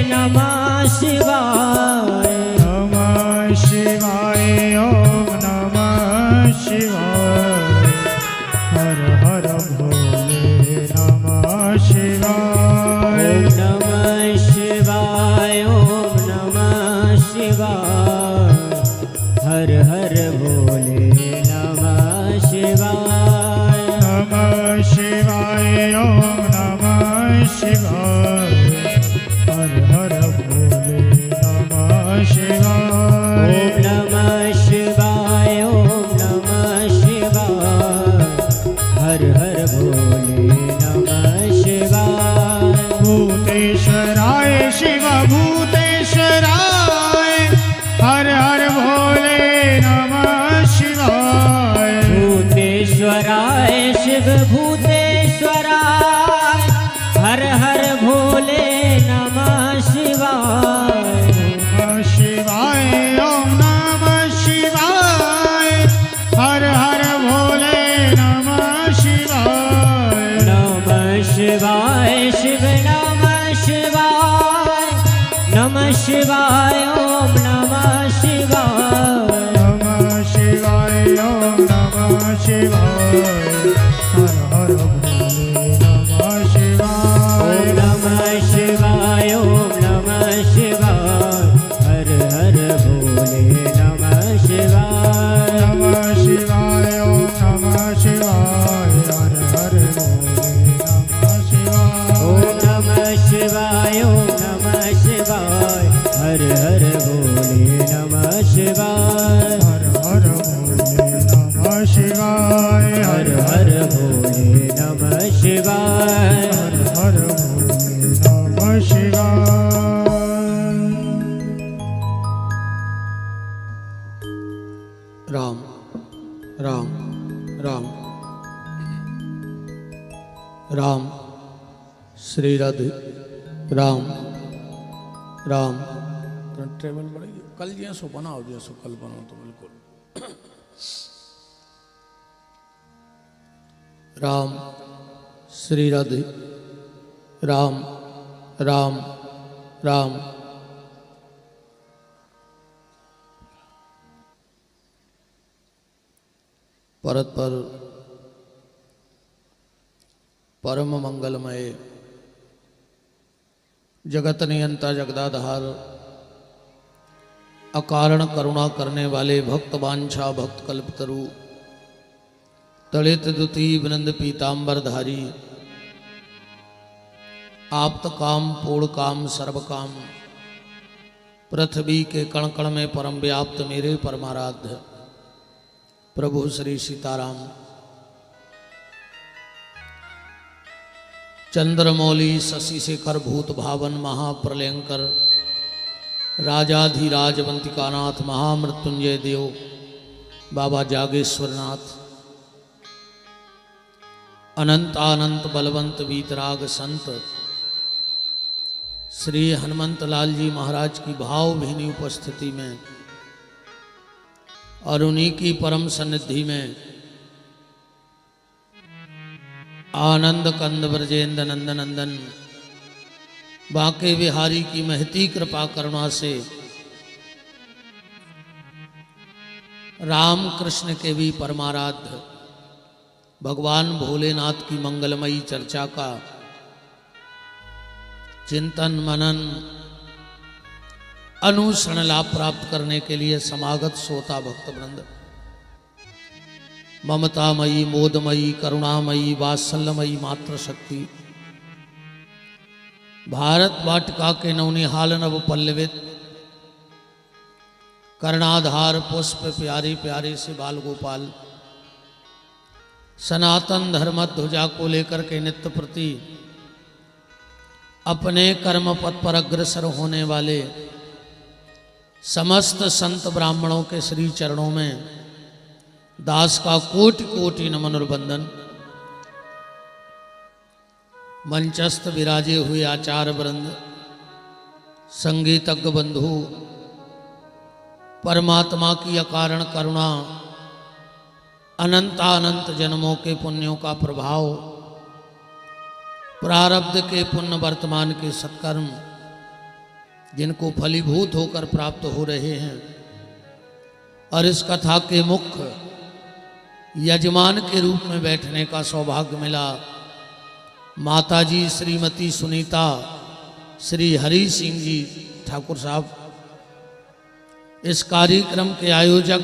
नमः शिवाय। नमः शिवाय ओम नमः शिवाय। हर हर भोले नमः शिवाय। ओम नमः शिवाय ओम नमः शिवाय। हर हर भोले नमः शिवाय। नमः शिवाय ओम नमः शिवाय। हर हर भोले नमः शिवाय। ओम नमः शिवाय ओम नमः शिवाय। हर हर भोले नमः शिवाय। भूतेश्वराय शिव भूतेश्वराय। हर हर भोले नमः शिवाय। भूतेश्वराय शिव भूतेश्वराय। हर हर भोले नमः शिवाय। नमः शिवाय ओम नमः शिवाय। हर हर भोले नमः शिवाय। नमः शिवाय शिव नमः शिवाय। नमः शिवाय ओम नमः शिवाय। नमः शिवाय ओम नमः शिवाय। हर हर भोले नमः शिवाय। ओम नमः शिवाय ओम नमः शिवाय। हर हर भोले नमः शिवाय। नमः शिवाय ओम नमः शिवाय। हर हर भोले नमः शिवाय। ओम नमः शिवाय ओम नमः शिवाय। हर हर भोले नमः शिवाय। हर हर भोले नमः शिवाय। हर हर भोले नमः शिवाय। हर हर भोले नमः शिवाय। राम राम राम राम श्री राधे राम राम। ट्रेवल बढ़ेगी कल जैसो बनाओ जैसो कल बनाओ तो बिल्कुल राम श्री राधे राम राम राम। परत पर परम मंगलमय जगत नियंता जगदाधार अकारण करुणा करने वाले भक्त वांछा भक्त कल्पतरु तड़ित दुती विनंद पीतांबरधारी आप्त काम पूर्ण काम सर्व काम पृथ्वी के कण कण में परम व्याप्त मेरे परमाराध्य प्रभु श्री सीताराम। चंद्रमौली शशि शेखर भूत भावन महाप्रलयंकर राजाधिराजवंतिकानाथ महामृत्युंजय देव बाबा जागेश्वरनाथ अनंत अनंत बलवंत वीतराग संत श्री हनुमंत लाल जी महाराज की भावभीनी उपस्थिति में और उन्हीं की परम सन्निधि में आनंद कंद ब्रजेंद्र नंदन नंदन बांके बिहारी की महती कृपा करुणा से राम कृष्ण के भी परमाराध्य भगवान भोलेनाथ की मंगलमयी चर्चा का चिंतन मनन अनुसरण लाभ प्राप्त करने के लिए समागत श्रोता भक्त वृंद ममतामयी मोदमयी करुणामयी वात्सल्यमयी मात्र शक्ति भारत वाटिका के नवनिहाल नव पल्लवित कर्णाधार पुष्प प्यारे प्यारे से बाल गोपाल सनातन धर्म ध्वजा को लेकर के नित्य प्रति अपने कर्म पथ पर अग्रसर होने वाले समस्त संत ब्राह्मणों के श्री चरणों में दास का कोटि कोटि नमन और वंदन। मंचस्थ विराजे हुए आचार्य वृंद संगीतज्ञ बंधु परमात्मा की अकारण करुणा अनंतानंत जन्मों के पुण्यों का प्रभाव प्रारब्ध के पुण्य वर्तमान के सत्कर्म जिनको फलीभूत होकर प्राप्त हो रहे हैं। और इस कथा के मुख्य यजमान के रूप में बैठने का सौभाग्य मिला। माताजी श्रीमती सुनीता श्री हरि सिंह जी ठाकुर साहब, इस कार्यक्रम के आयोजक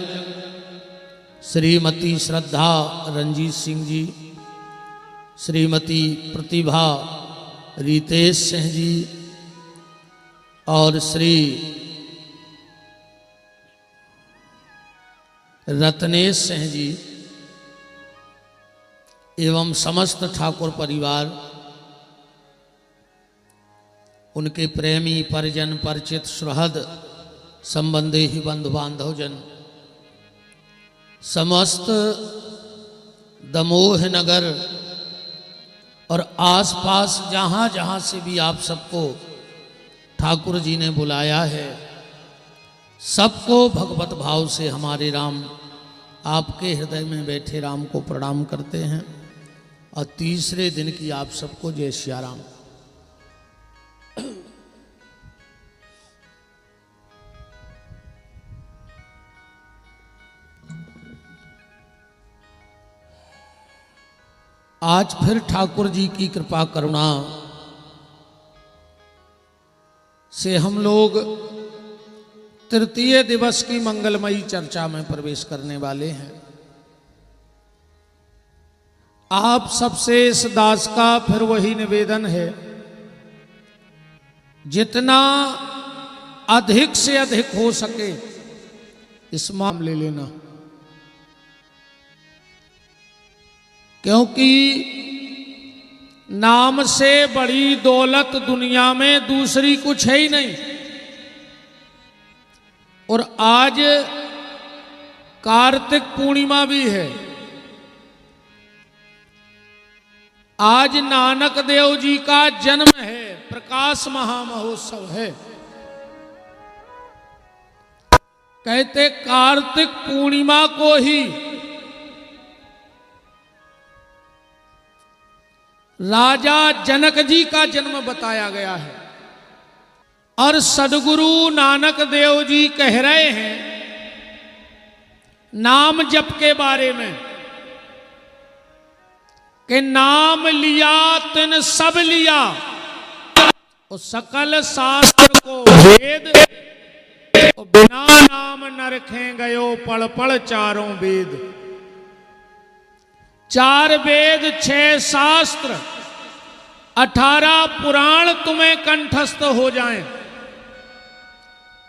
श्रीमती श्रद्धा रंजीत सिंह जी, श्रीमती प्रतिभा रितेश सिंह जी और श्री रत्नेश सिंह जी एवं समस्त ठाकुर परिवार, उनके प्रेमी परिजन परिचित सुहृद संबंधी ही बंधु बांधव जन, समस्त दमोह नगर और आसपास जहाँ जहाँ से भी आप सबको ठाकुर जी ने बुलाया है, सबको भगवत भाव से हमारे राम आपके हृदय में बैठे राम को प्रणाम करते हैं। और तीसरे दिन की आप सबको जय सिया राम। आज फिर ठाकुर जी की कृपा करुणा से हम लोग तृतीय दिवस की मंगलमयी चर्चा में प्रवेश करने वाले हैं। आप सबसे इस दास का फिर वही निवेदन है, जितना अधिक से अधिक हो सके इस मामले लेना, क्योंकि नाम से बड़ी दौलत दुनिया में दूसरी कुछ है ही नहीं। और आज कार्तिक पूर्णिमा भी है। आज नानक देव जी का जन्म है, प्रकाश महामहोत्सव है। कहते कार्तिक पूर्णिमा को ही राजा जनक जी का जन्म बताया गया है। और सदगुरु नानक देव जी कह रहे हैं नाम जप के बारे में कि नाम लिया तिन सब लिया, और सकल शास्त्र को वेद, और बिना नाम न रखे गयो पढ़ पढ़ चारों वेद। 4 वेद 6 शास्त्र 18 पुराण तुम्हें कंठस्थ हो जाएं,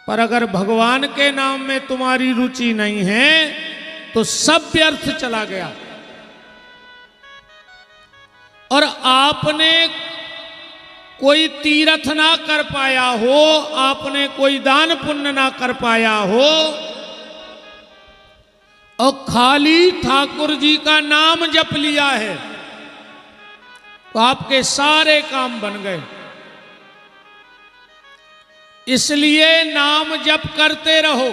पर अगर भगवान के नाम में तुम्हारी रुचि नहीं है तो सब व्यर्थ चला गया। और आपने कोई तीर्थ ना कर पाया हो, आपने कोई दान पुण्य ना कर पाया हो, और खाली ठाकुर जी का नाम जप लिया है, तो आपके सारे काम बन गए। इसलिए नाम जप करते रहो।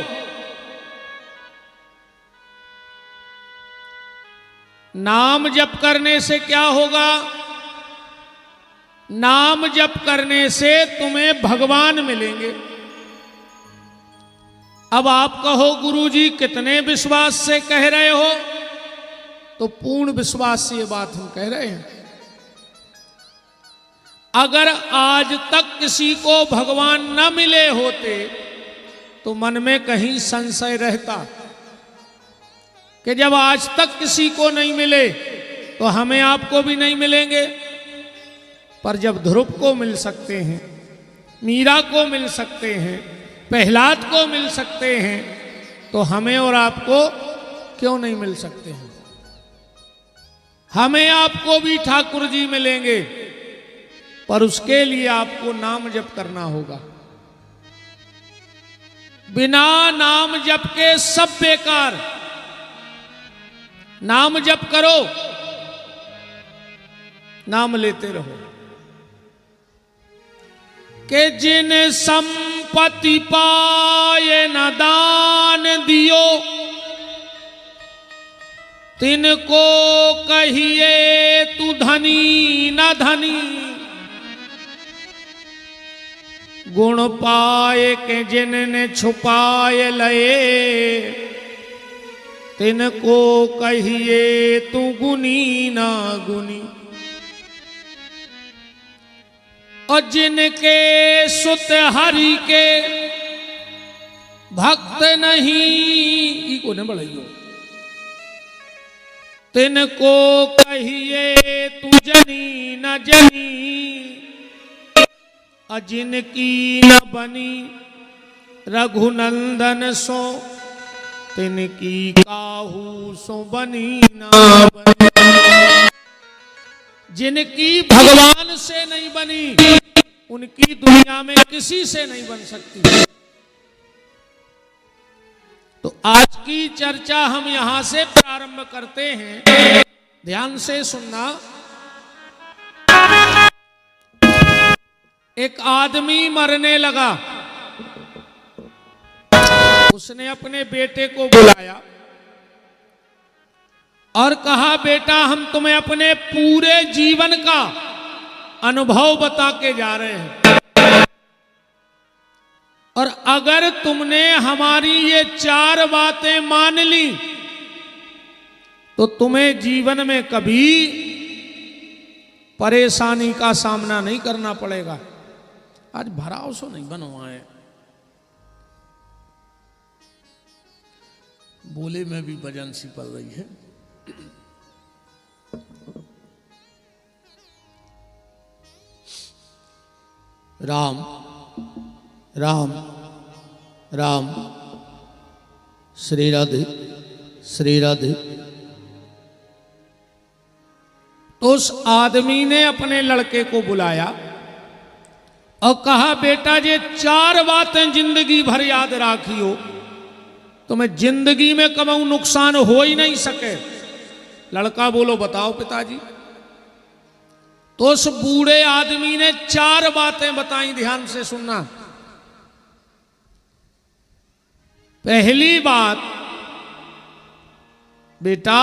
नाम जप करने से क्या होगा? नाम जप करने से तुम्हें भगवान मिलेंगे। अब आप कहो गुरुजी कितने विश्वास से कह रहे हो? तो पूर्ण विश्वास से ये बात हम कह रहे हैं। अगर आज तक किसी को भगवान न मिले होते तो मन में कहीं संशय रहता कि जब आज तक किसी को नहीं मिले तो हमें आपको भी नहीं मिलेंगे। पर जब ध्रुव को मिल सकते हैं, मीरा को मिल सकते हैं, प्रहलाद को मिल सकते हैं, तो हमें और आपको क्यों नहीं मिल सकते हैं? हमें आपको भी ठाकुर जी मिलेंगे, पर उसके लिए आपको नाम जप करना होगा। बिना नाम जप के सब बेकार। नाम जप करो, नाम लेते रहो। कि जिन संपत्ति पाए न दान दियो, तिनको कहिए तू धनी न धनी। गुण पाए के जिनने छुपाए लए, तिनको कहिए तू गुनी ना गुनी। और जिनके सुत हरि के भक्त नहीं, को न बढ़ाइयो, तिनको कहिए तू जनी न जनी। और जिनकी न बनी रघुनंदन सो, तिनकी काहू सो बनी ना बनी। जिनकी भगवान से नहीं बनी, उनकी दुनिया में किसी से नहीं बन सकती। तो आज की चर्चा हम यहां से प्रारंभ करते हैं। ध्यान से सुनना। एक आदमी मरने लगा, उसने अपने बेटे को बुलाया और कहा, बेटा हम तुम्हें अपने पूरे जीवन का अनुभव बता के जा रहे हैं, और अगर तुमने हमारी ये 4 बातें मान ली तो तुम्हें जीवन में कभी परेशानी का सामना नहीं करना पड़ेगा। आज भराव सो नहीं बनवाए, बोले में भी वजन सी पड़ रही है। राम राम राम, श्री राधे श्री राधे। तो उस आदमी ने अपने लड़के को बुलाया और कहा, बेटा ये 4 बातें जिंदगी भर याद राखियो, तुम्हें जिंदगी में कभी नुकसान हो ही नहीं सके। लड़का बोलो, बताओ पिताजी। तो उस बूढ़े आदमी ने 4 बातें बताई, ध्यान से सुनना। पहली बात, बेटा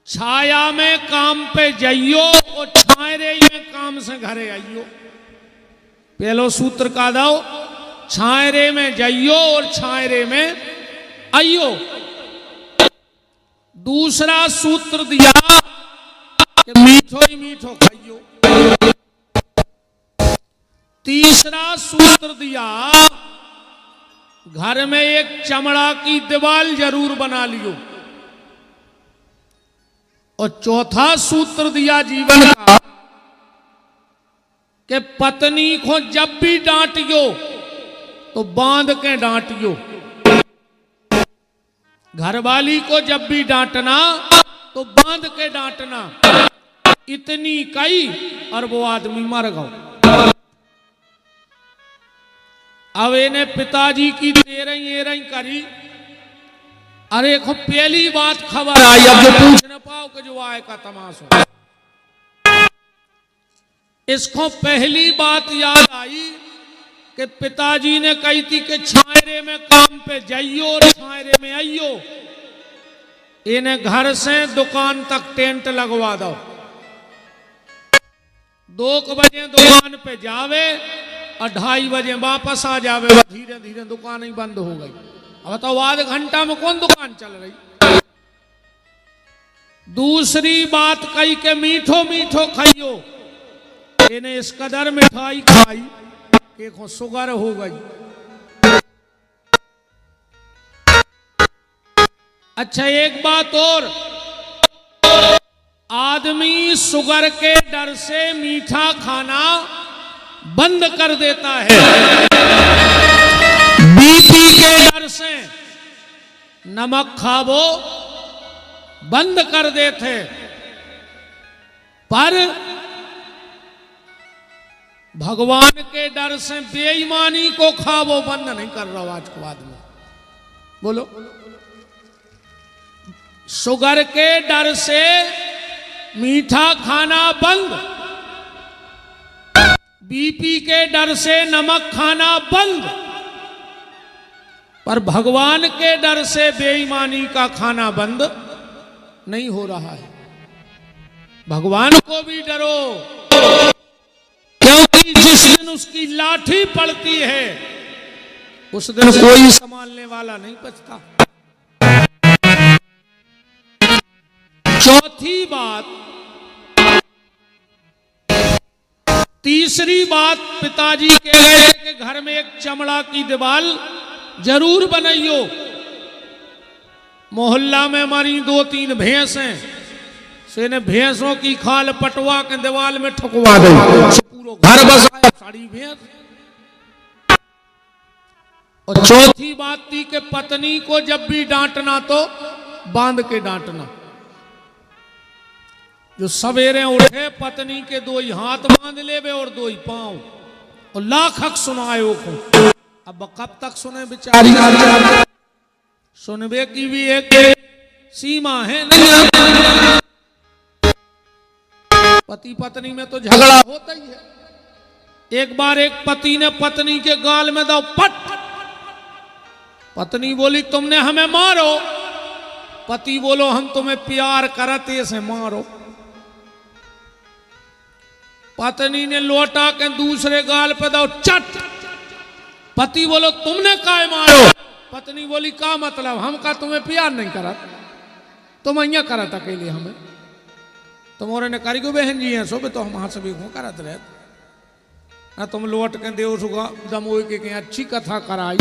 छाया में काम पे जाइयो और छायरे में काम से घरे आइयो। पहलो सूत्र का दो, छायरे में जाइयो और छायरे में आइयो। दूसरा सूत्र दिया कि मीठो ही मीठो खाइयो। तीसरा सूत्र दिया, घर में एक चमड़ा की दीवार जरूर बना लियो। और चौथा सूत्र दिया जीवन का कि पत्नी को जब भी डांटियो तो बांध के डांटियो। घरवाली को जब भी डांटना तो बांध के डांटना। इतनी कही और वो आदमी मर गया। अब इन्हें पिताजी की तेरही करी। अरे को पहली बात खबर आई, अब जो पूछ न पाओ कि जो आए का तमाशा। इसको पहली बात याद आई कि पिताजी ने कही थी कि छायरे में काम पे जाइयो और छायरे में आइयो। इन्हें घर से दुकान तक टेंट लगवा दो। 2 बजे दुकान पे जावे और 2:30 बजे वापस आ जावे। धीरे धीरे दुकान ही बंद हो गई। अब बताओ, आधे घंटा में कौन दुकान चल रही। दूसरी बात कही के मीठो मीठो खाइयो। इन्हें इस कदर मिठाई खाई कि शुगर हो गई। अच्छा, एक बात और, आदमी शुगर के डर से मीठा खाना बंद कर देता है। बीपी के डर से नमक खावो बंद कर देते, पर भगवान के डर से बेईमानी को खावो बंद नहीं कर रहा आज को आदमी। बोलो, शुगर के डर से मीठा खाना बंद, बीपी के डर से नमक खाना बंद, पर भगवान के डर से बेईमानी का खाना बंद नहीं हो रहा है। भगवान को भी डरो, क्योंकि जिस दिन उसकी लाठी पड़ती है उस दिन कोई संभालने वाला नहीं बचता। चौथी बात, तीसरी बात पिताजी कह गए कि घर में एक चमड़ा की दीवार जरूर बनाइयो। मोहल्ला में हमारी 2-3 भैंस हैं, सेने भैंसों की खाल पटवा के दीवार में ठुकवा गई, पूरा घर बसाया सारी भैंस। और चौथी बात थी कि पत्नी को जब भी डांटना तो बांध के डांटना। जो सवेरे उठे पत्नी के 2 ही हाथ बांध लेवे और 2 ही पांव, और लाख हक सुनाए को। अब कब तक सुने बेचारी, सुनबे की भी एक सीमा है नहीं। पति पत्नी में तो झगड़ा होता ही है। एक बार एक पति ने पत्नी के गाल में दो पट, पत्नी बोली तुमने हमें मारो, पति बोलो हम तुम्हें प्यार करते से मारो। पत्नी ने लौटा के दूसरे गाल पे दो चट, पति बोलो तुमने काहे मारो, पत्नी बोली का मतलब, हम का तुम्हें प्यार नहीं करा, तुम अहिया करत अकेले हमें, तुम्हारे ने कारीगो बहन जी हैं सो तो हम हाथ से भी करत रहे ना, तुम लौट के दे सुगा दमोई के अच्छी कथा कराई,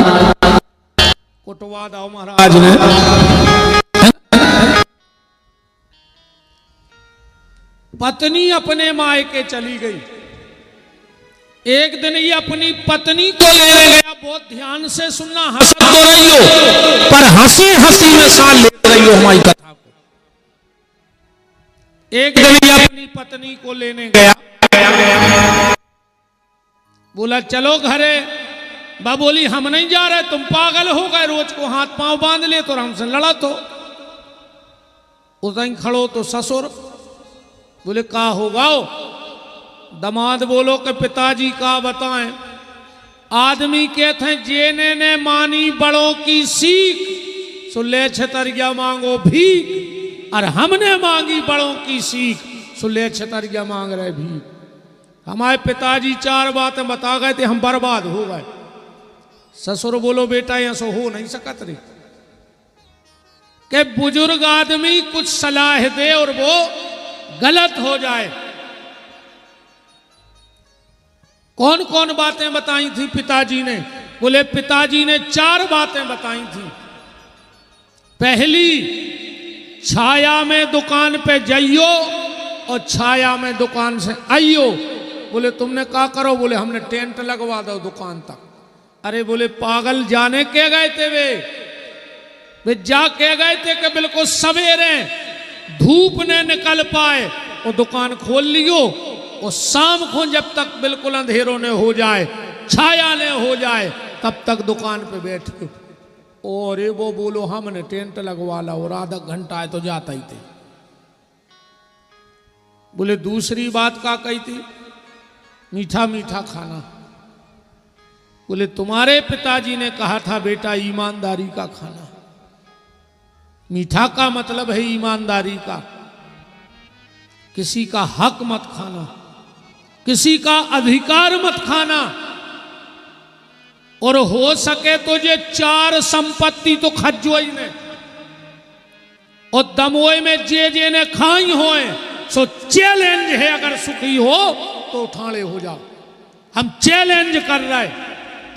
कुटवा दाओ महाराज ने। पत्नी अपने मायके चली गई। एक दिन ये अपनी पत्नी को लेने गया, बहुत ध्यान से सुनना, हंस तो रही हो पर हंसी हंसी में साल ले रही हो हमारी कथा को। एक दिन ये अपनी पत्नी को लेने गया, बोला चलो घरे, बा बोली हम नहीं जा रहे, तुम पागल हो गए, रोज को हाथ पांव बांध ले तो हमसे लड़ा तो। उस दिन खड़ो तो ससुर बोले का होगा, दमाद बोलो कि पिताजी का बताएं। आदमी कहते हैं जेने ने मानी बड़ों की सीख, सो ले छतरिया मांगो भीख, और हमने मांगी बड़ों की सीख, सो ले छतरिया मांग रहे भीख। हमारे पिताजी 4 बातें बता गए थे, हम बर्बाद हो गए। ससुर बोलो बेटा ऐसा हो नहीं सकत रे, कि बुजुर्ग आदमी कुछ सलाह दे और वो गलत हो जाए। कौन कौन बातें बताई थी पिताजी ने, बोले पिताजी ने 4 बातें बताई थी। पहली, छाया में दुकान पे जाइयो और छाया में दुकान से आइयो। बोले तुमने क्या करो, बोले हमने टेंट लगवा दो दुकान तक। अरे बोले पागल, जाने के गए थे वे जा के गए थे कि बिल्कुल सवेरे धूप ने निकल पाए और दुकान खोल लियो, और शाम को जब तक बिल्कुल अंधेरों ने हो जाए, छाया ने हो जाए, तब तक दुकान पे बैठे। और वो बोलो हमने टेंट लगवा ला, और आधा घंटा है तो जाता ही थे। बोले दूसरी बात क्या कही थी, मीठा मीठा खाना। बोले तुम्हारे पिताजी ने कहा था बेटा ईमानदारी का खाना। मीठा का मतलब है ईमानदारी का, किसी का हक मत खाना, किसी का अधिकार मत खाना, और हो सके तो ये 4 संपत्ति तो खज्जो ही ने, और दमोई में जे ने खाई होए, सो चैलेंज है, अगर सुखी हो तो उठाड़े हो जाओ। हम चैलेंज कर रहे,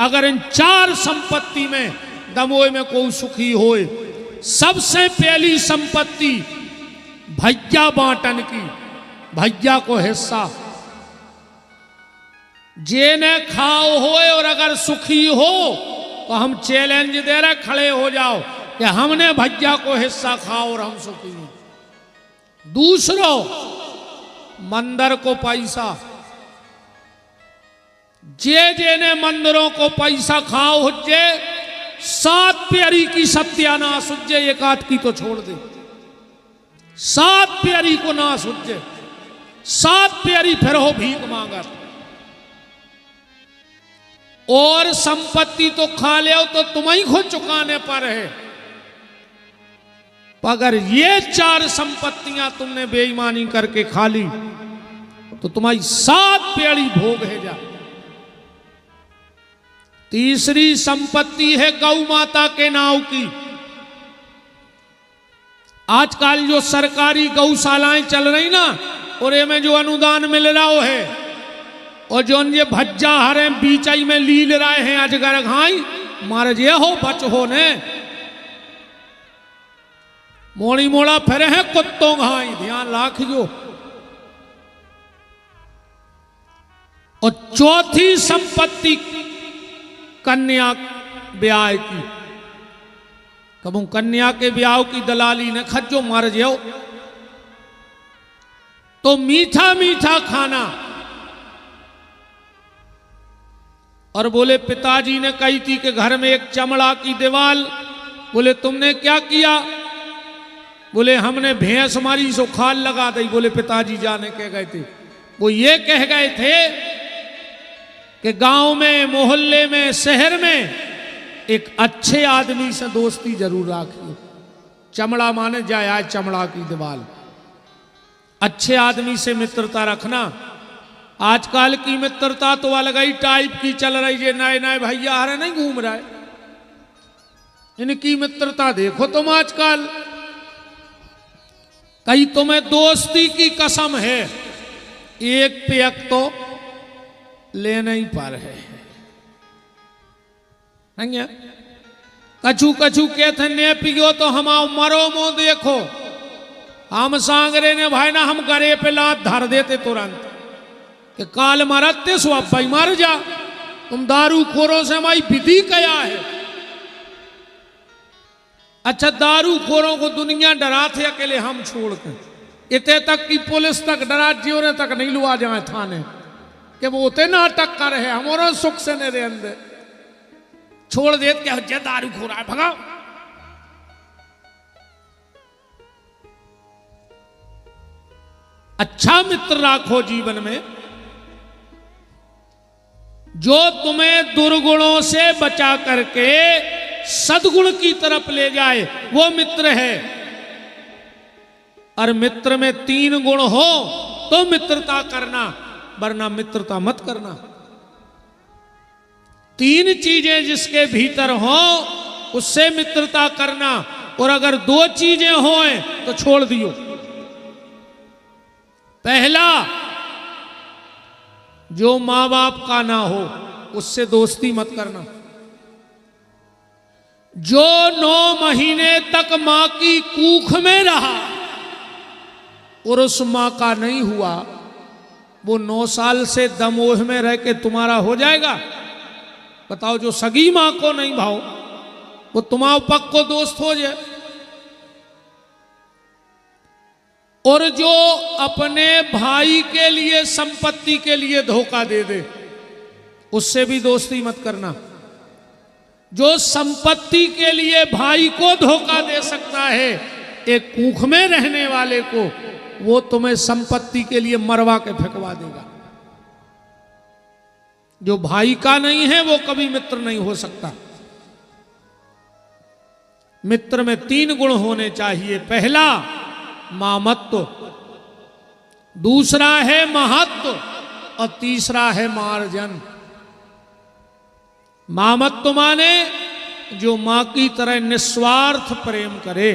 अगर इन 4 संपत्ति में दमोई में कोई सुखी होए, सबसे पहली संपत्ति भैया बांटन की, भैया को हिस्सा जे ने खाओ होए, और अगर सुखी हो तो हम चैलेंज दे रहे, खड़े हो जाओ कि हमने भैया को हिस्सा खाओ और हम सुखी हैं। दूसरो, मंदिर को पैसा, जे ने मंदिरों को पैसा खाओ हुज्जे, 7 प्यारी की सत्यानाश हुज्जे, 1 आध की तो छोड़ दे, 7 प्यारी को नाश हुज्जे, 7 प्यारी फिर हो भीख मांगर। और संपत्ति तो खा ले तो तुम्हें खुद चुकाने पर है, अगर ये 4 संपत्तियां तुमने बेईमानी करके खा ली तो तुम्हारी 7 प्यारी भोग है जा। तीसरी संपत्ति है गौ माता के नाव की। आजकल जो सरकारी गौशालाएं चल रही ना, और में जो अनुदान मिल रहा है, और जो ये भज्जा हरे बीचाई में लील रहे हैं अजगर घाई मार जे हो बच हो ने मोड़ी मोड़ा फिरे हैं कुत्तों घाई, ध्यान राखियो। और चौथी संपत्ति कन्या ब्याह की। कबू कन्या के ब्याह की दलाली ने खज्जो मार जाओ। तो मीठा मीठा खाना। और बोले पिताजी ने कही थी कि घर में एक चमड़ा की दीवाल। बोले तुमने क्या किया? बोले हमने भैंस मारी सो खाल लगा दी। बोले पिताजी जाने कह गए थे, वो ये कह गए थे कि गांव में, मोहल्ले में, शहर में एक अच्छे आदमी से दोस्ती जरूर रखियो। चमड़ा माने जाए आज चमड़ा की दीवाल। अच्छे आदमी से मित्रता रखना। आजकल की मित्रता तो अलग ही टाइप की चल रही है। नए नए भैया आ रहे नहीं घूम रहा है, इनकी मित्रता देखो तुम आजकल। कहीं तुम्हें दोस्ती की कसम है, एक पेक तो लेने ही पर है। कछु कछु कहते ने पियो तो हम मरो मो देखो। हम सांगरे ने भाई ना हम गरे पे लात धर देते तुरंत कि काल मरते सो अब भाई मर जा। तुम दारू खोरों से हमारी विधि क्या है? अच्छा दारू खोरों को दुनिया डरा थे, अकेले हम छोड़ के इतने तक की पुलिस तक डरा जियोने तक नहीं लुआ जाए थाने कि वो उतने नाटक कर रहे हमारा सुख से ने अंदर छोड़ दे क्या दारू खो रहा है भगाओ। अच्छा मित्र राखो जीवन में, जो तुम्हें दुर्गुणों से बचा करके सद्गुण की तरफ ले जाए, वो मित्र है। और मित्र में 3 गुण हो तो मित्रता करना, वरना मित्रता मत करना। 3 चीजें जिसके भीतर हो उससे मित्रता करना, और अगर 2 चीजें हों तो छोड़ दियो। पहला, जो मां बाप का ना हो उससे दोस्ती मत करना। जो 9 महीने तक मां की कूख में रहा और उस मां का नहीं हुआ, वो 9 साल से दमोह में रह के तुम्हारा हो जाएगा? बताओ। जो सगी मां को नहीं भाव वो तुम्हारा पक्को दोस्त हो जाए। और जो अपने भाई के लिए, संपत्ति के लिए धोखा दे दे, उससे भी दोस्ती मत करना। जो संपत्ति के लिए भाई को धोखा दे सकता है, एक कूख में रहने वाले को, वो तुम्हें संपत्ति के लिए मरवा के फेंकवा देगा। जो भाई का नहीं है वो कभी मित्र नहीं हो सकता। मित्र में 3 गुण होने चाहिए। पहला मामत्व, दूसरा है महत्व, और तीसरा है मार्जन। मामत्व माने जो मां की तरह निस्वार्थ प्रेम करे,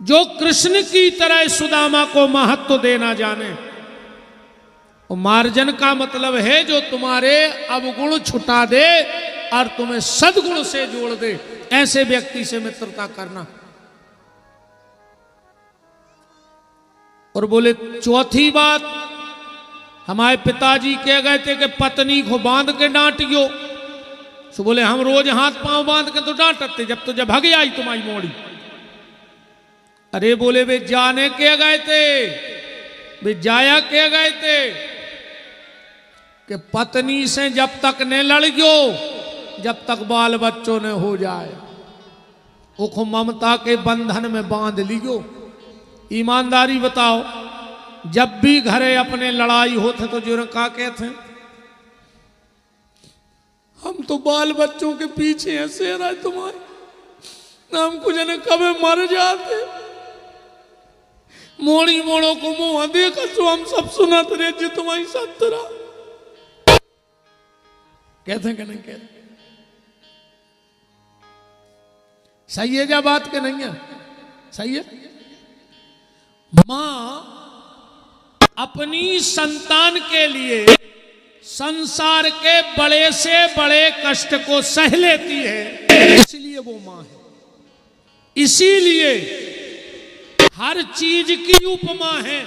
जो कृष्ण की तरह सुदामा को महत्व देना जाने। और मार्जन का मतलब है जो तुम्हारे अवगुण छुटा दे और तुम्हें सद्गुण से जोड़ दे, ऐसे व्यक्ति से मित्रता करना। और बोले चौथी बात, हमारे पिताजी कह गए थे कि पत्नी को बांध के डांटियो। तो बोले हम रोज हाथ पांव बांध के तो डांटते, जब तो जब भगे आई तुम्हारी मोड़ी। अरे बोले वे जाने के गए थे, वे जाया के गए थे कि पत्नी से जब तक न लड़ियो जब तक बाल बच्चों ने हो जाए, उखो ममता के बंधन में बांध लियो। ईमानदारी बताओ, जब भी घरे अपने लड़ाई होते तो जो कहा कहते हम तो बाल बच्चों के पीछे ऐसे रहे तुम्हारे, हम कुछ ने कभी मर जाते। मोड़ी मोड़ों को मुंह देखा तो हम सब सुनाते रहे जी तुम्हारी सत्तरा। कहते हैं कि नहीं कहते? सही है क्या बात के नहीं है? सही है। मां अपनी संतान के लिए संसार के बड़े से बड़े कष्ट को सह लेती है, इसलिए वो मां है। इसीलिए हर चीज की उपमा है।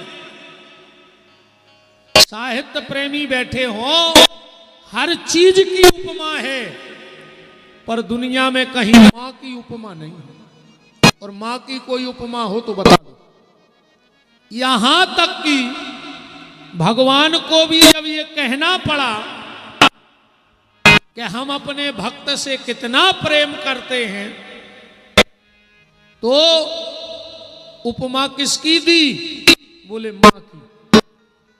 साहित्य प्रेमी बैठे हो, हर चीज की उपमा है, पर दुनिया में कहीं मां की उपमा नहीं है। और मां की कोई उपमा हो तो बता दो। यहां तक कि भगवान को भी जब ये कहना पड़ा कि हम अपने भक्त से कितना प्रेम करते हैं, तो उपमा किसकी दी? बोले मां की।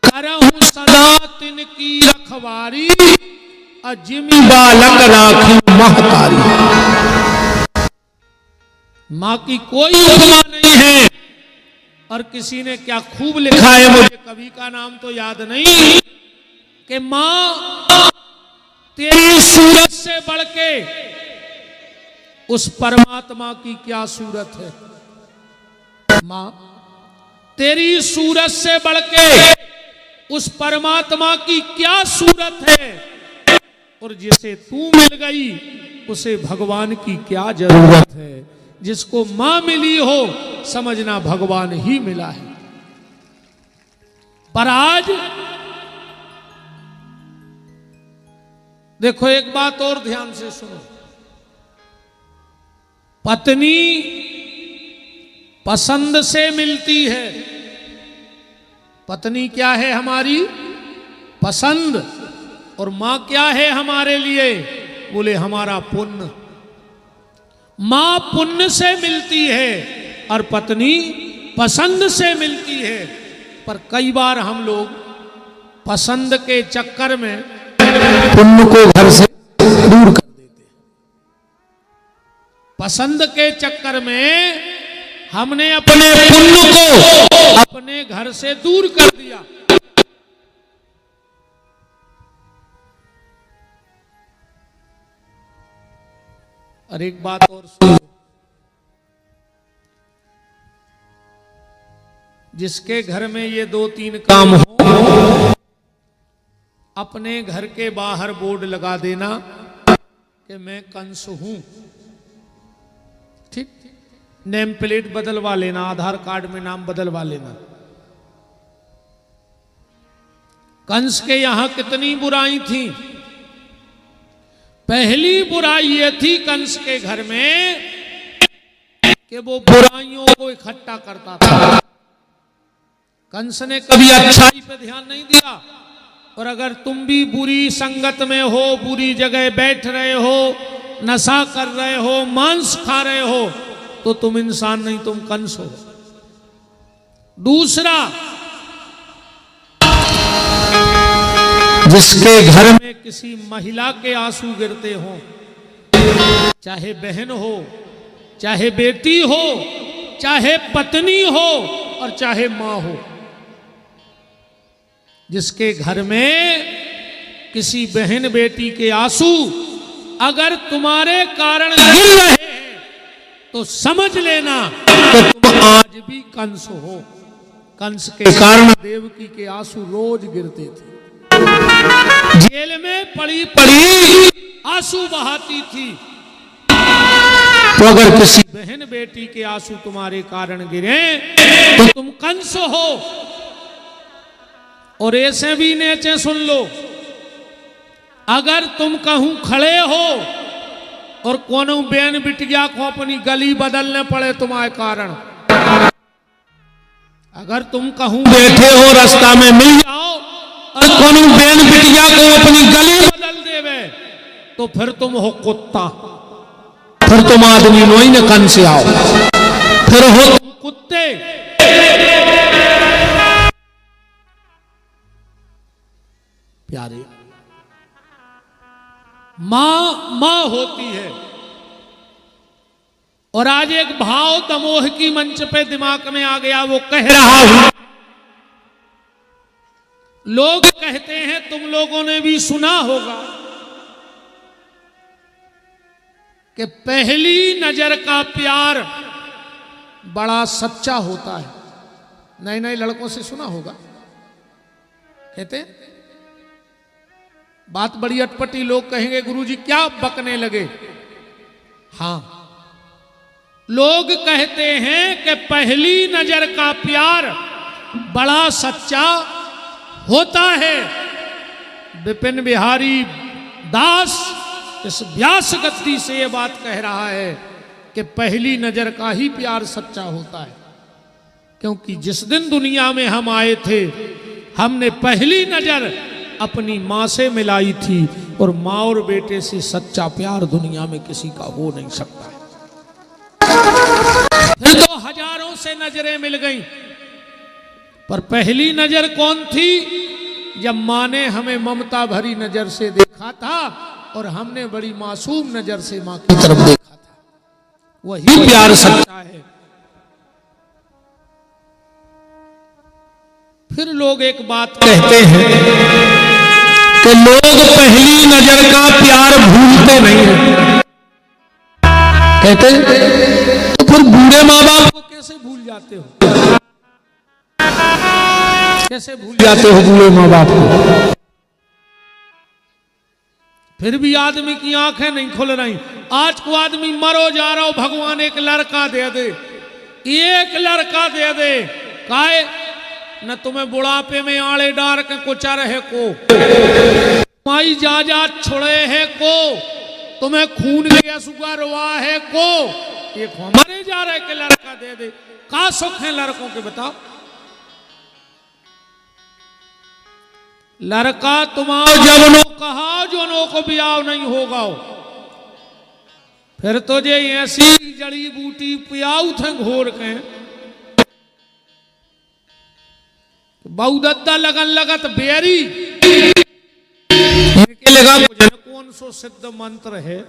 करहूं सदा तिनकी रखवारी, अजिमी बालक राखी महतारी। मां की कोई उपमा नहीं है। और किसी ने क्या खूब लिखा है, मुझे कवि का नाम तो याद नहीं, कि मां तेरी सूरत से बढ़ के उस परमात्मा की क्या सूरत है। मां तेरी सूरत से बढ़ के उस परमात्मा की क्या सूरत है। और जिसे तू मिल गई उसे भगवान की क्या जरूरत है। जिसको मां मिली हो समझना भगवान ही मिला है। पर आज देखो एक बात और ध्यान से सुनो। पत्नी पसंद से मिलती है। पत्नी क्या है हमारी? पसंद। और मां क्या है हमारे लिए? बोले हमारा पुण्य। मां पुण्य से मिलती है और पत्नी पसंद से मिलती है। पर कई बार हम लोग पसंद के चक्कर में पुण्य को घर से दूर कर देते। पसंद के चक्कर में हमने अपने पुण्य को अपने घर से दूर कर दिया। और एक बात और सुनो, जिसके घर में ये 2-3 काम हो, अपने घर के बाहर बोर्ड लगा देना कि मैं कंस हूं। ठीक, नेम प्लेट बदलवा लेना, आधार कार्ड में नाम बदलवा लेना। कंस के यहां कितनी बुराई थी। पहली बुराई ये थी कंस के घर में कि वो बुराइयों को इकट्ठा करता था। कंस ने कभी अच्छाई पे ध्यान नहीं दिया। और अगर तुम भी बुरी संगत में हो, बुरी जगह बैठ रहे हो, नशा कर रहे हो, मांस खा रहे हो, तो तुम इंसान नहीं, तुम कंस हो। दूसरा, जिसके घर में किसी महिला के आंसू गिरते हो, चाहे बहन हो, चाहे बेटी हो, चाहे पत्नी हो और चाहे मां हो, जिसके घर में किसी बहन बेटी के आंसू अगर तुम्हारे कारण गिर रहे हैं तो समझ लेना कि तुम आज भी कंस हो। कंस के कारण देवकी के आंसू रोज गिरते थे। जेल में पड़ी पड़ी आंसू बहाती थी। तो अगर किसी बहन बेटी के आंसू तुम्हारे कारण गिरे तो तुम कंस हो। और ऐसे भी नेचे सुन लो, अगर तुम कहूं खड़े हो और कोनो बेन बिटिया को अपनी गली बदलने पड़े तुम्हारे कारण, अगर तुम कहूं बैठे हो रास्ता में मिल जाओ और कोनो बेन बिटिया को अपनी गली बदल देवे, तो फिर तुम हो कुत्ता, फिर तुम आदमी नोई न कन से आओ, फिर हो तुम कुत्ते। प्यारे, मां होती है। और आज एक भाव दमोह की मंच पे दिमाग में आ गया, वो कह रहा हूं। लोग कहते हैं, तुम लोगों ने भी सुना होगा कि पहली नजर का प्यार बड़ा सच्चा होता है। नए नए लड़कों से सुना होगा, कहते हैं बात बड़ी अटपटी, लोग कहेंगे गुरुजी क्या बकने लगे। हां, लोग कहते हैं कि पहली नजर का प्यार बड़ा सच्चा होता है। विपिन बिहारी दास इस व्यास गद्दी से ये बात कह रहा है कि पहली नजर का ही प्यार सच्चा होता है, क्योंकि जिस दिन दुनिया में हम आए थे हमने पहली नजर अपनी मां से मिलाई थी, और मां और बेटे से सच्चा प्यार दुनिया में किसी का हो नहीं सकता है। फिर तो हजारों से नजरें मिल गईं, पर पहली नजर कौन थी? जब मां ने हमें ममता भरी नजर से देखा था और हमने बड़ी मासूम नजर से मां की तरफ देखा था, वही प्यार सच्चा है। फिर लोग एक बात कहते हैं कि लोग पहली नजर का प्यार भूलते नहीं हैं। कहते हैं तो फिर बूढ़े माँ बाप को कैसे भूल जाते हो? कैसे भूल जाते हो बूढ़े माँ बाप को? फिर भी आदमी की आंखें नहीं खुल रही। आज को आदमी मरो जा रहा हो, भगवान एक लड़का दे दे, एक लड़का दे दे, काहे न तुम्हें बुढ़ापे में आड़े डार के कुचा रहे को, माई जा छोड़े है को, तुम्हें खून लिया सुगा रुआ है को, ये मरे जा रहे के लड़का दे दे। का सुख है लड़कों के बताओ? लड़का तुम्हारा जवनों कहा जोनों को ब्याह नहीं होगा, फिर तो जे ऐसी जड़ी बूटी पियाऊ थे घोर के बहुदत्ता लगन लगत बेरी इनके लगा मुझे कौन सो सिद्ध मंत्र है।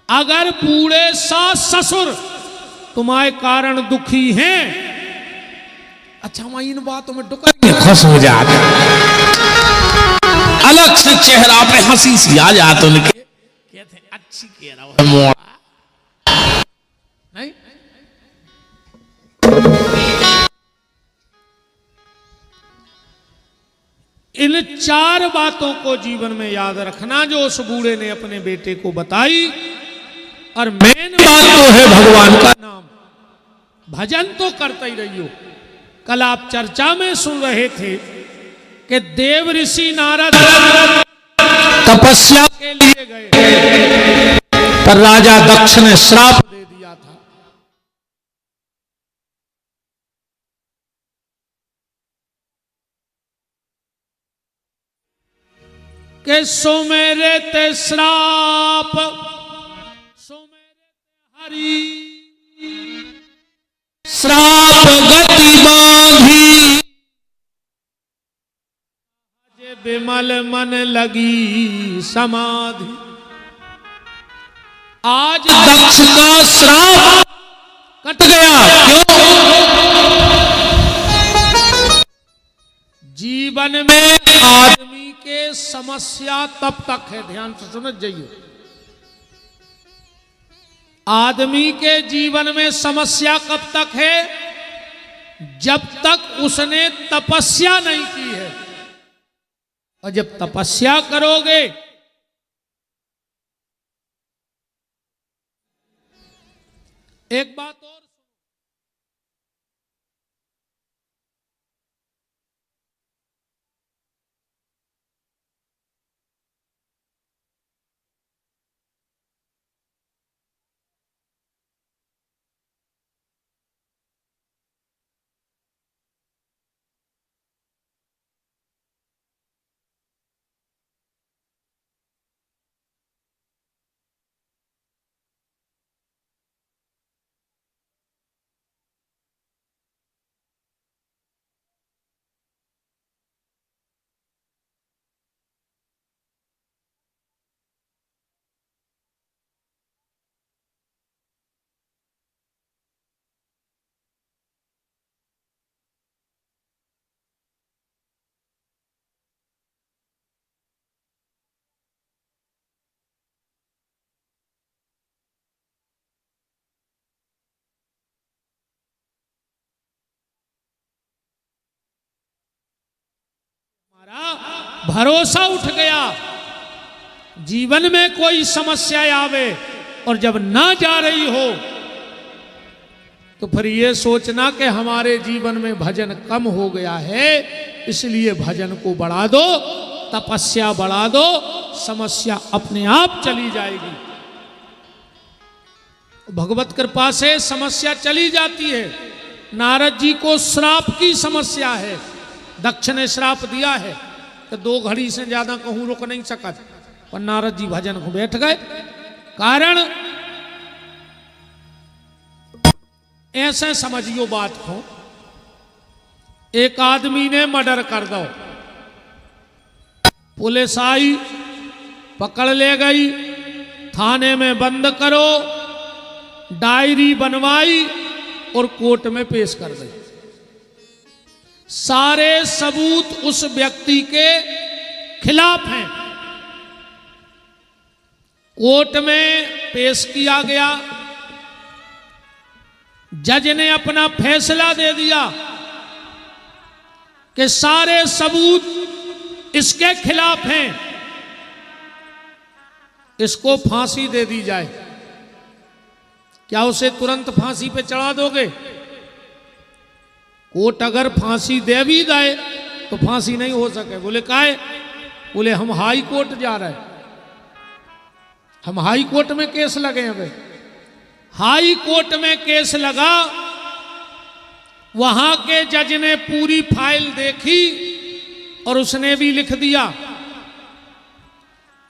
अगर बूढ़े सास ससुर तुम्हारे कारण दुखी हैं, अच्छा मैं इन बातों में डुकर खुश हो जाते, अलग से चेहरा पे हंसी सी आ जाती, उनके कहते अच्छी कह रहा हूं नहीं। इन चार बातों को जीवन में याद रखना जो उस बूढ़े ने अपने बेटे को बताई। और मेन बात तो है भगवान का नाम, भजन तो करते ही रहियो। कल आप चर्चा में सुन रहे थे कि देव ऋषि नारद तपस्या के लिए गए, पर राजा दक्ष ने श्राप दे दिया था। कि सो मेरे ते श्राप, सो मेरे ते हरि, श्राप गति बांधी, जे विमल मन लगी समाधि। आज दक्ष का श्राप कट गया। क्यों? जीवन में आदमी के समस्या तब तक है, ध्यान से समझ जाइए, आदमी के जीवन में समस्या कब तक है? जब तक उसने तपस्या नहीं की है। और जब तपस्या करोगे, एक बात और, भरोसा उठ गया। जीवन में कोई समस्या आवे और जब ना जा रही हो तो फिर ये सोचना कि हमारे जीवन में भजन कम हो गया है, इसलिए भजन को बढ़ा दो, तपस्या बढ़ा दो, समस्या अपने आप चली जाएगी। भगवत कृपा से समस्या चली जाती है। नारद जी को श्राप की समस्या है, दक्ष ने श्राप दिया है कि 2 घड़ी से ज्यादा कहूं रुक नहीं सकत, पर नारद जी भजन को बैठ गए। कारण ऐसे समझियो बात को, एक आदमी ने मर्डर कर दो, पुलिस आई, पकड़ ले गई, थाने में बंद करो, डायरी बनवाई और कोर्ट में पेश कर दी। सारे सबूत उस व्यक्ति के खिलाफ हैं। कोर्ट में पेश किया गया, जज ने अपना फैसला दे दिया कि सारे सबूत इसके खिलाफ हैं, इसको फांसी दे दी जाए। क्या उसे तुरंत फांसी पे चढ़ा दोगे? कोर्ट अगर फांसी दे भी दे तो फांसी नहीं हो सके। बोले काहे? बोले हम हाई कोर्ट जा रहे हैं, हम हाई कोर्ट में केस लगे हैं। हाई कोर्ट में केस लगा, वहां के जज ने पूरी फाइल देखी और उसने भी लिख दिया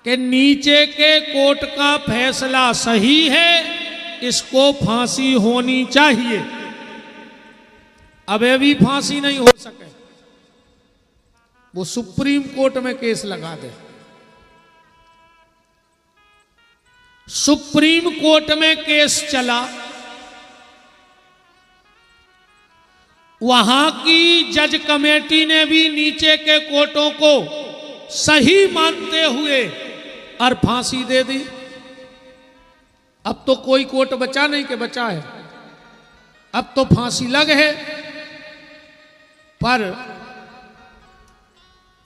कि नीचे के कोर्ट का फैसला सही है, इसको फांसी होनी चाहिए। अब भी फांसी नहीं हो सके, वो सुप्रीम कोर्ट में केस लगा दे। सुप्रीम कोर्ट में केस चला, वहां की जज कमेटी ने भी नीचे के कोर्टों को सही मानते हुए और फांसी दे दी। अब तो कोई कोर्ट बचा नहीं कि बचा है, अब तो फांसी लग है। पर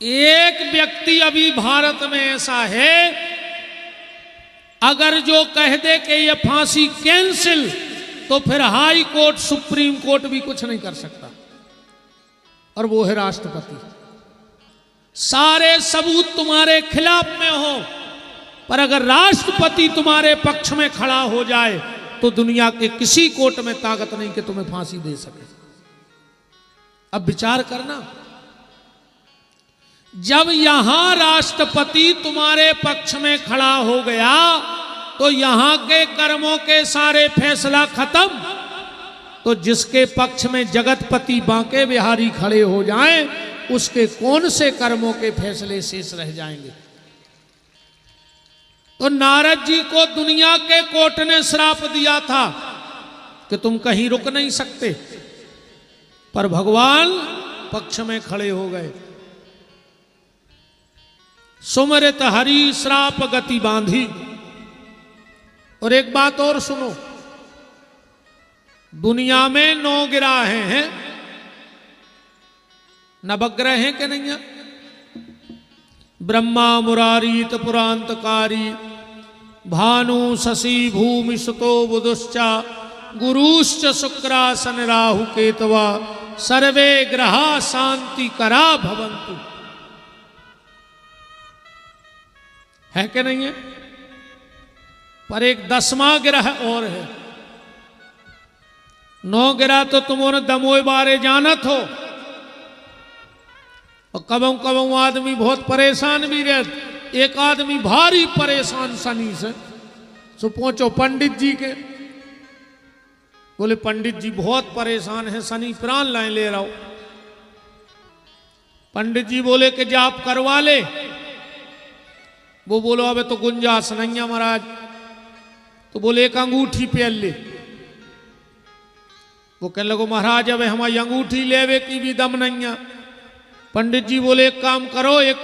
एक व्यक्ति अभी भारत में ऐसा है, अगर जो कह दे कि ये फांसी कैंसिल, तो फिर हाई कोर्ट सुप्रीम कोर्ट भी कुछ नहीं कर सकता, और वो है राष्ट्रपति। सारे सबूत तुम्हारे खिलाफ में हो, पर अगर राष्ट्रपति तुम्हारे पक्ष में खड़ा हो जाए तो दुनिया के किसी कोर्ट में ताकत नहीं कि तुम्हें फांसी दे सके। अब विचार करना, जब यहां राष्ट्रपति तुम्हारे पक्ष में खड़ा हो गया तो यहां के कर्मों के सारे फैसला खत्म, तो जिसके पक्ष में जगतपति बांके बिहारी खड़े हो जाएं, उसके कौन से कर्मों के फैसले शेष रह जाएंगे? तो नारद जी को दुनिया के कोर्ट ने श्राप दिया था कि तुम कहीं रुक नहीं सकते, पर भगवान पक्ष में खड़े हो गए। सुमरित हरि श्राप गति बांधी। और एक बात और सुनो, दुनिया में 9 गिराहे हैं, नवग्रह हैं कि नहीं है? ब्रह्मा मुरारी त्रिपुरांतकारी भानु शशि भूमि सुतो बुधुश्चा गुरुश्च शुक्रासन राहु केतवा सर्वे ग्रहा शांति करा भवन्तु। है कि नहीं है? पर एक 10वां ग्रह और है। 9 ग्रह तो तुमने दमोए बारे जानत हो, और कबों कबों आदमी बहुत परेशान भी रहे। एक आदमी भारी परेशान शनि से, सो पहुंचो पंडित जी के, बोले पंडित जी बहुत परेशान है, शनि प्राण लाए ले रहा हो। पंडित जी बोले कि जाप करवा ले। वो बोलो अबे तो गुंजाइश नहीं है महाराज। तो बोले एक अंगूठी पहन ले। वो कहने लगो महाराज अब हमारी अंगूठी लेवे की भी दम नहीं है। पंडित जी बोले एक काम करो, एक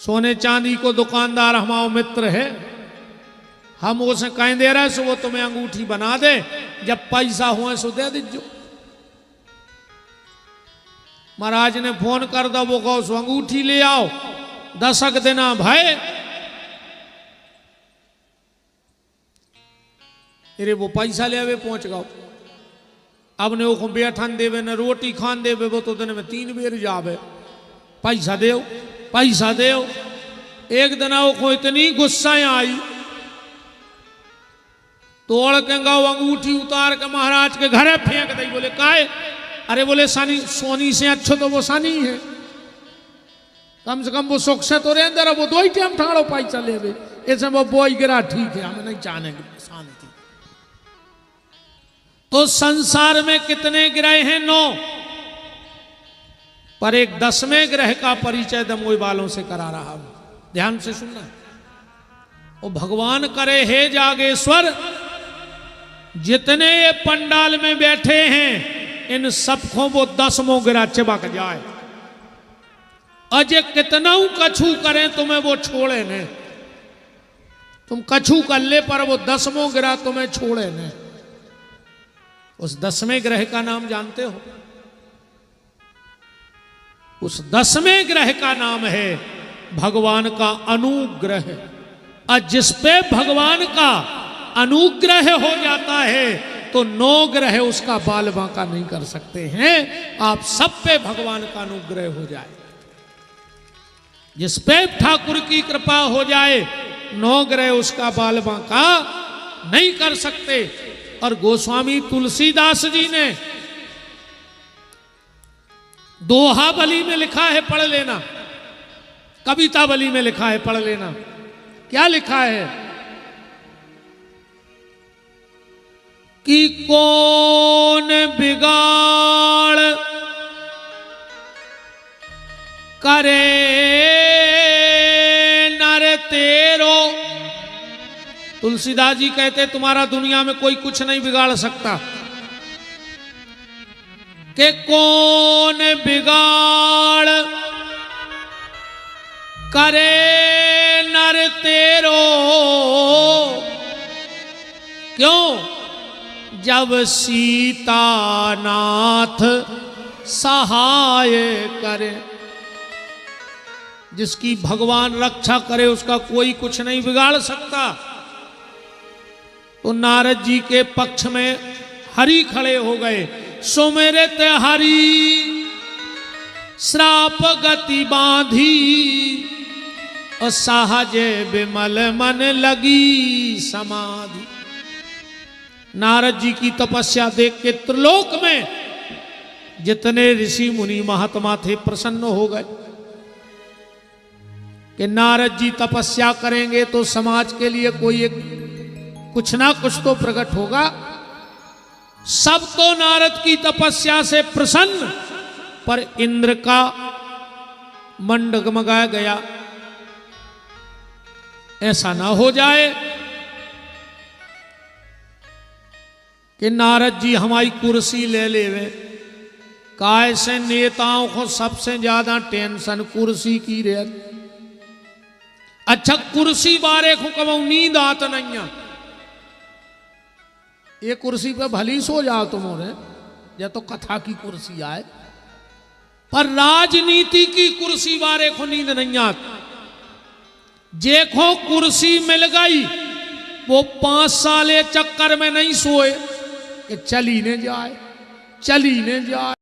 सोने चांदी को दुकानदार हमारा मित्र है, हम उसे कहीं दे रहे सो वो तुम्हें अंगूठी बना दे, जब पैसा हुए सो दे दीजिए। महाराज ने फोन कर दो, वो कहो सो अंगूठी ले आओ, 10 देना भाई। अरे वो पैसा ले आवे पहुंच गओ। अब ने वो बैठन देवे न रोटी खान देवे, वो तो दिन में 3 बेर जावे। पैसा देव पैसा देव। एक दिन वो इतनी गुस्सा आई, तोड़ के गाँव अंगूठी उतार के महाराज के घरे फेंक दी। बोले काहे? अरे बोले सनी सोनी से अच्छो तो वो सनी है, कम से कम वो सुख से तो रहे अंदर, वो 2 टाइम ठाड़ो पैसा ले। ऐसे वो बोई गिरा ठीक है, हमें नहीं चाहने शांति। तो संसार में कितने ग्रह हैं? 9। पर एक 10वें ग्रह का परिचय दमोई वालों से करा रहा हूं, ध्यान से सुनना। वो भगवान करे हे जागेश्वर, जितने ये पंडाल में बैठे हैं इन सबको वो 10वां ग्रह चिपक जाए। अजय कितना कछू करें तुम्हें वो छोड़े ने। तुम कछू कर ले पर वो 10वां ग्रह तुम्हें छोड़े ने। उस 10वें ग्रह का नाम जानते हो? उस 10वें ग्रह का नाम है भगवान का अनुग्रह। और जिस पे भगवान का अनुग्रह हो जाता है तो 9 ग्रह उसका बाल बांका नहीं कर सकते हैं। आप सब पे भगवान का अनुग्रह हो जाए, जिस पे ठाकुर की कृपा हो जाए 9 ग्रह उसका बाल बांका नहीं कर सकते। और गोस्वामी तुलसीदास जी ने दोहा बली में लिखा है, पढ़ लेना। कविता बली में लिखा है, पढ़ लेना। क्या लिखा है कि कौन बिगाड़ करे नर तेरो। तुलसीदास जी कहते तुम्हारा दुनिया में कोई कुछ नहीं बिगाड़ सकता। कि कौन बिगाड़ करे नर तेरो, क्यों? जब सीतानाथ सहाय करे। जिसकी भगवान रक्षा करे उसका कोई कुछ नहीं बिगाड़ सकता। तो नारद जी के पक्ष में हरि खड़े हो गए। सुमिरत हरि श्राप गति बांधी, और सहज विमल मन लगी समाधि। नारद जी की तपस्या देख के त्रिलोक में जितने ऋषि मुनि महात्मा थे प्रसन्न हो गए कि नारद जी तपस्या करेंगे तो समाज के लिए कोई एक कुछ ना कुछ तो प्रकट होगा। सब तो नारद की तपस्या से प्रसन्न, पर इंद्र का मन डगमगाया गया। ऐसा ना हो जाए कि नारद जी हमारी कुर्सी ले लेवे। कैसे नेताओं को सबसे ज्यादा टेंशन कुर्सी की रहती। अच्छा कुर्सी बारे को कब नींद आत नहीं। ये कुर्सी पे भली सो जाओ तुम और या तो कथा की कुर्सी आए, पर राजनीति की कुर्सी बारे को नींद नहीं आती। जेखो कुर्सी मिल गई वो 5 साल चक्कर में नहीं सोए कि चली ने जाए चली ने जाए।